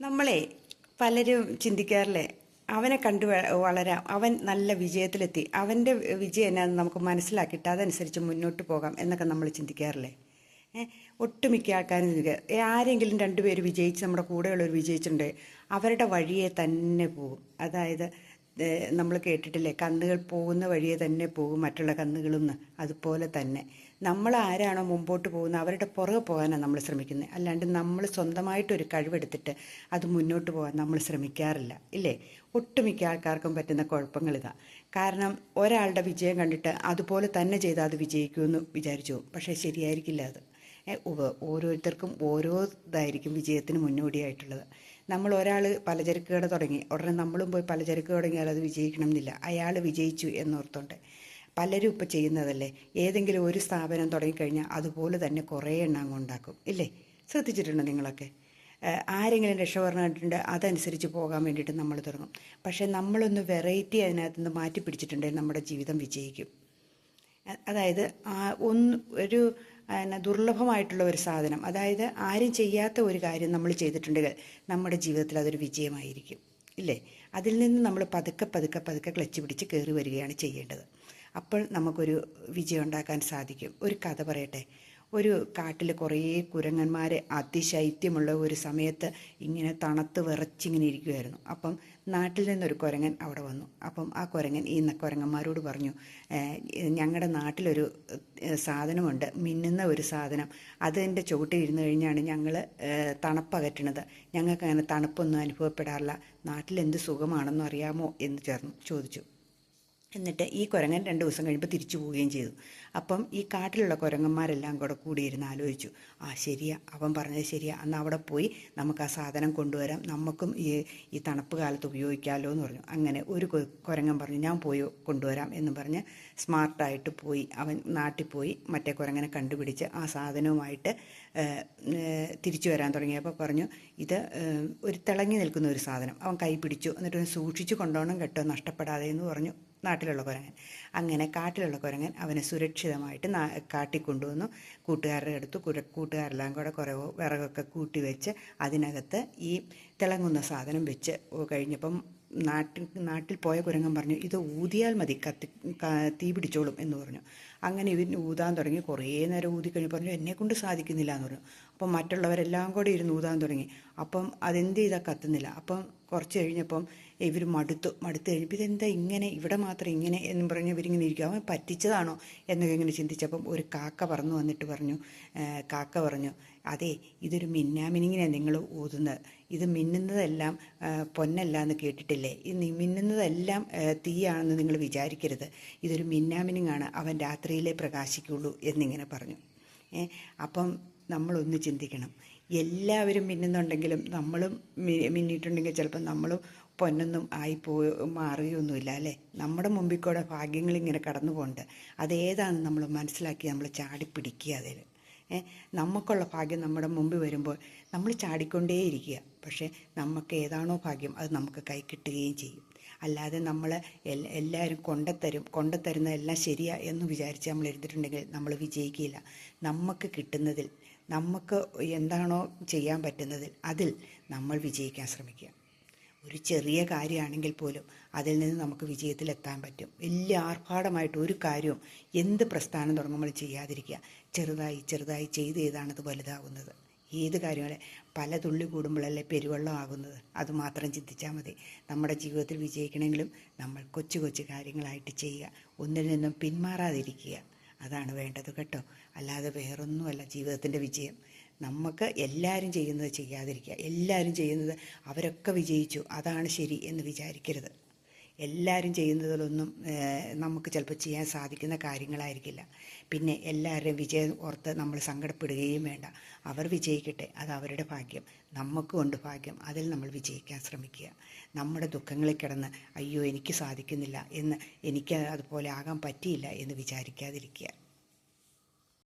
നമ്മളെ പലരും ചിന്തിക്കാറില്ലേ, അവനെ കണ്ടു വളരാം, അവൻ നല്ല വിജയത്തിലെത്തി, അവൻ്റെ വിജയം എന്നാന്ന് നമുക്ക് മനസ്സിലാക്കിയിട്ട് അതനുസരിച്ച് മുന്നോട്ട് പോകാം എന്നൊക്കെ നമ്മൾ ചിന്തിക്കാറില്ലേ? ഒട്ടുമിക്ക ആൾക്കാരും ചിന്തിക്കുക, ആരെങ്കിലും രണ്ടുപേര് വിജയിച്ച് നമ്മുടെ കൂടെയുള്ളവർ വിജയിച്ചിട്ടുണ്ട്, അവരുടെ വഴിയെ തന്നെ പോകും. അതായത് നമ്മൾ കേട്ടിട്ടില്ലേ, കന്നുകൾ പോകുന്ന വഴിയെ തന്നെ പോകും മറ്റുള്ള കന്നുകളെന്ന്. അതുപോലെ തന്നെ നമ്മൾ ആരാണോ മുമ്പോട്ട് പോകുന്നത് അവരുടെ പുറകെ പോകാനാണ് നമ്മൾ ശ്രമിക്കുന്നത്. അല്ലാണ്ട് നമ്മൾ സ്വന്തമായിട്ടൊരു കഴിവെടുത്തിട്ട് അത് മുന്നോട്ട് പോകാൻ നമ്മൾ ശ്രമിക്കാറില്ല, ഇല്ലേ? ഒട്ടുമിക്ക ആൾക്കാർക്കും പറ്റുന്ന കുഴപ്പങ്ങളിതാ. കാരണം ഒരാളുടെ വിജയം കണ്ടിട്ട് അതുപോലെ തന്നെ ചെയ്താൽ അത് വിജയിക്കുമെന്ന് വിചാരിച്ചു പോകും. പക്ഷേ ശരിയായിരിക്കില്ല അത്. ഓരോരുത്തർക്കും ഓരോ ഇതായിരിക്കും വിജയത്തിന് മുന്നോടിയായിട്ടുള്ളത്. നമ്മൾ ഒരാൾ പലചരക്ക് കട തുടങ്ങി ഉടനെ നമ്മളും പോയി പലചരക്ക് തുടങ്ങിയാൽ അത് വിജയിക്കണം എന്നില്ല. അയാൾ വിജയിച്ചു എന്നോർത്തോണ്ട് പലരും ഇപ്പോൾ ചെയ്യുന്നതല്ലേ, ഏതെങ്കിലും ഒരു സ്ഥാപനം തുടങ്ങിക്കഴിഞ്ഞാൽ അതുപോലെ തന്നെ കുറേ എണ്ണം ഉണ്ടാക്കും, ഇല്ലേ? ശ്രദ്ധിച്ചിട്ടുണ്ടോ നിങ്ങളൊക്കെ? ആരെങ്കിലും രക്ഷപ്പെടണം കണ്ടിട്ടുണ്ട്, അതനുസരിച്ച് പോകാൻ വേണ്ടിയിട്ട് നമ്മൾ തുടങ്ങും. പക്ഷേ നമ്മളൊന്ന് വെറൈറ്റി അതിനകത്ത് നിന്ന് മാറ്റി പിടിച്ചിട്ടുണ്ടെങ്കിൽ നമ്മുടെ ജീവിതം വിജയിക്കും. അതായത് ഒരു ദുർലഭമായിട്ടുള്ള ഒരു സാധനം, അതായത് ആരും ചെയ്യാത്ത ഒരു കാര്യം നമ്മൾ ചെയ്തിട്ടുണ്ടെങ്കിൽ നമ്മുടെ ജീവിതത്തിൽ അതൊരു വിജയമായിരിക്കും, ഇല്ലേ? അതിൽ നിന്ന് നമ്മൾ പതുക്കെ പതുക്കെ പതുക്കെ ക്ലച്ച് പിടിച്ച് കയറി വരികയാണ് ചെയ്യേണ്ടത്. അപ്പോൾ നമുക്കൊരു വിജയം ഉണ്ടാക്കാൻ സാധിക്കും. ഒരു കഥ പറയട്ടെ. ഒരു കാട്ടിൽ കുറേ കുരങ്ങന്മാർ അതിശൈത്യമുള്ള ഒരു സമയത്ത് ഇങ്ങനെ തണുത്ത് വിറച്ചിങ്ങനെ ഇരിക്കുമായിരുന്നു. അപ്പം നാട്ടിൽ നിന്നൊരു കുരങ്ങൻ അവിടെ വന്നു. അപ്പം ആ കുരങ്ങൻ ഈ കുരങ്ങന്മാരോട് പറഞ്ഞു, ഞങ്ങളുടെ നാട്ടിലൊരു സാധനമുണ്ട്, മിന്നുന്ന ഒരു സാധനം, അതിൻ്റെ ചുവട്ടിൽ ഇരുന്ന് കഴിഞ്ഞാണ് ഞങ്ങൾ തണുപ്പകറ്റണത്. ഞങ്ങൾക്ക് അങ്ങനെ തണുപ്പൊന്നും അനുഭവപ്പെടാറില്ല, നാട്ടിലെന്ത് സുഖമാണെന്ന് അറിയാമോ എന്ന് ചോദിച്ചു. എന്നിട്ട് ഈ കുരങ്ങൻ 2 ദിവസം കഴിയുമ്പോൾ തിരിച്ചു പോവുകയും ചെയ്തു. അപ്പം ഈ കാട്ടിലുള്ള കുരങ്ങന്മാരെല്ലാം കൂടെ കൂടിയിരുന്ന് ആലോചിച്ചു, ശരിയാ, അവൻ പറഞ്ഞത് ശരിയാ, അന്ന് അവിടെ പോയി നമുക്ക് ആ സാധനം കൊണ്ടുവരാം, നമുക്കും ഈ തണുപ്പ് കാലത്ത് ഉപയോഗിക്കാമല്ലോ എന്ന് പറഞ്ഞു. അങ്ങനെ ഒരു കുരങ്ങൻ പറഞ്ഞു, ഞാൻ പോയി കൊണ്ടുവരാം എന്ന് പറഞ്ഞ് സ്മാർട്ടായിട്ട് പോയി. അവൻ നാട്ടിൽ പോയി മറ്റേ കുരങ്ങനെ കണ്ടുപിടിച്ച് ആ സാധനവുമായിട്ട് തിരിച്ചു വരാൻ തുടങ്ങിയപ്പോൾ പറഞ്ഞു, ഇത് ഒരു തിളങ്ങി നിൽക്കുന്ന ഒരു സാധനം. അവൻ കൈ പിടിച്ചു. എന്നിട്ട് സൂക്ഷിച്ചു കൊണ്ടുപോകണം കേട്ടോ, നഷ്ടപ്പെടാതെ എന്ന് പറഞ്ഞു നാട്ടിലുള്ള കുരങ്ങൻ. അങ്ങനെ കാട്ടിലുള്ള കുരങ്ങൻ അവനെ സുരക്ഷിതമായിട്ട് കാട്ടിൽ കൊണ്ടുവന്നു. കൂട്ടുകാരുടെ അടുത്ത് കൂട്ടുകാരെല്ലാം കൂടെ കുറേ വിറകൊക്കെ കൂട്ടി വെച്ച് അതിനകത്ത് ഈ തിളങ്ങുന്ന സാധനം വെച്ച് കഴിഞ്ഞപ്പം നാട്ടിൽ പോയ കുരങ്ങൻ പറഞ്ഞു, ഇത് ഊതിയാൽ മതി, തീ പിടിച്ചോളും എന്ന് പറഞ്ഞു. അങ്ങനെ ഇവൻ ഊതാൻ തുടങ്ങി. കുറേ നേരം ഊതി കഴിഞ്ഞ് പറഞ്ഞു, എന്നെക്കൊണ്ട് സാധിക്കുന്നില്ല എന്ന് പറഞ്ഞു. അപ്പം മറ്റുള്ളവരെല്ലാം കൂടെ ഇരുന്ന് ഊതാൻ തുടങ്ങി. അപ്പം അതെന്ത് ചെയ്താൽ കത്തുന്നില്ല. അപ്പം കുറച്ച് കഴിഞ്ഞപ്പം ഇവർ മടുത്തു കഴിഞ്ഞപ്പോൾ ഇതെന്താ ഇങ്ങനെ, ഇവിടെ മാത്രം ഇങ്ങനെ എന്നും പറഞ്ഞ് ഇവരിങ്ങനെ ഇരിക്കും, അവൻ പറ്റിച്ചതാണോ എന്നൊക്കെ ഇങ്ങനെ ചിന്തിച്ചപ്പം ഒരു കാക്ക പറന്നു വന്നിട്ട് പറഞ്ഞു, കാക്ക പറഞ്ഞു, അതെ, ഇതൊരു മിന്നാമിനിങ്ങിനെ നിങ്ങൾ ഊതുന്നത്, ഇത് മിന്നുന്നതെല്ലാം പൊന്നല്ല എന്ന് കേട്ടിട്ടില്ലേ, ഈ മിന്നുന്നതെല്ലാം തീയാണെന്ന് നിങ്ങൾ വിചാരിക്കരുത്, ഇതൊരു മിന്നാമിനിങ്ങാണ്, അവൻ രാത്രിയിലേ പ്രകാശിക്കുള്ളൂ എന്നിങ്ങനെ പറഞ്ഞു. അപ്പം നമ്മളൊന്ന് ചിന്തിക്കണം, എല്ലാവരും മിന്നുന്നുണ്ടെങ്കിലും നമ്മളും മിന്നിയിട്ടുണ്ടെങ്കിൽ ചിലപ്പോൾ നമ്മളും പൊന്നൊന്നും മാറുകയൊന്നുമില്ല, അല്ലേ? നമ്മുടെ മുമ്പിൽ കൂടെ ഭാഗ്യങ്ങളിങ്ങനെ കടന്നു പോകുന്നുണ്ട്. അതേതാണെന്ന് നമ്മൾ മനസ്സിലാക്കി നമ്മൾ ചാടിപ്പിടിക്കുക. അതിൽ നമുക്കുള്ള ഭാഗ്യം നമ്മുടെ മുമ്പിൽ വരുമ്പോൾ നമ്മൾ ചാടിക്കൊണ്ടേയിരിക്കുക. പക്ഷേ നമുക്ക് ഏതാണോ ഭാഗ്യം അത് നമുക്ക് കൈ കിട്ടുകയും ചെയ്യും. അല്ലാതെ നമ്മൾ എല്ലാവരും കൊണ്ടുത്തരുന്നതെല്ലാം ശരിയാ എന്ന് വിചാരിച്ച് നമ്മൾ എടുത്തിട്ടുണ്ടെങ്കിൽ നമ്മൾ വിജയിക്കില്ല. നമുക്ക് കിട്ടുന്നതിൽ, നമുക്ക് എന്താണോ ചെയ്യാൻ പറ്റുന്നതിൽ അതിൽ നമ്മൾ വിജയിക്കാൻ ശ്രമിക്കുക. ഒരു ചെറിയ കാര്യമാണെങ്കിൽ പോലും അതിൽ നിന്ന് നമുക്ക് വിജയത്തിലെത്താൻ പറ്റും. വലിയ ആർഭാടമായിട്ട് ഒരു കാര്യവും എന്ത് പ്രസ്ഥാനം തുടങ്ങുമ്പോൾ ചെയ്യാതിരിക്കുക. ചെറുതായി ചെറുതായി ചെയ്താണത് വലുതാകുന്നത്. ഏത് കാര്യങ്ങളെ പല തുള്ളി കൂടുമ്പോഴല്ലേ പെരുവെള്ളം ആകുന്നത്. അതുമാത്രം ചിന്തിച്ചാൽ മതി. നമ്മുടെ ജീവിതത്തിൽ വിജയിക്കണമെങ്കിലും നമ്മൾ കൊച്ചു കൊച്ചു കാര്യങ്ങളായിട്ട് ചെയ്യുക, ഒന്നിൽ നിന്നും പിന്മാറാതിരിക്കുക. അതാണ് വേണ്ടത് കേട്ടോ. അല്ലാതെ വേറൊന്നുമല്ല ജീവിതത്തിൻ്റെ വിജയം. നമുക്ക് എല്ലാവരും ചെയ്യുന്നത് ചെയ്യാതിരിക്കുക. എല്ലാവരും ചെയ്യുന്നത് അവരൊക്കെ വിജയിച്ചു അതാണ് ശരി എന്ന് വിചാരിക്കരുത്. എല്ലാവരും ചെയ്യുന്നതിലൊന്നും നമുക്ക് ചിലപ്പോൾ ചെയ്യാൻ സാധിക്കുന്ന കാര്യങ്ങളായിരിക്കില്ല. പിന്നെ എല്ലാവരുടെയും വിജയം ഓർത്ത് നമ്മൾ സങ്കടപ്പെടുകയും വേണ്ട. അവർ വിജയിക്കട്ടെ, അത് അവരുടെ ഭാഗ്യം. നമുക്കുമുണ്ട് ഭാഗ്യം, അതിൽ നമ്മൾ വിജയിക്കാൻ ശ്രമിക്കുക. നമ്മുടെ ദുഃഖങ്ങളിൽ കിടന്ന് അയ്യോ എനിക്ക് സാധിക്കുന്നില്ല എന്ന്, എനിക്ക് അതുപോലെ ആകാൻ പറ്റിയില്ല എന്ന് വിചാരിക്കാതിരിക്കുക.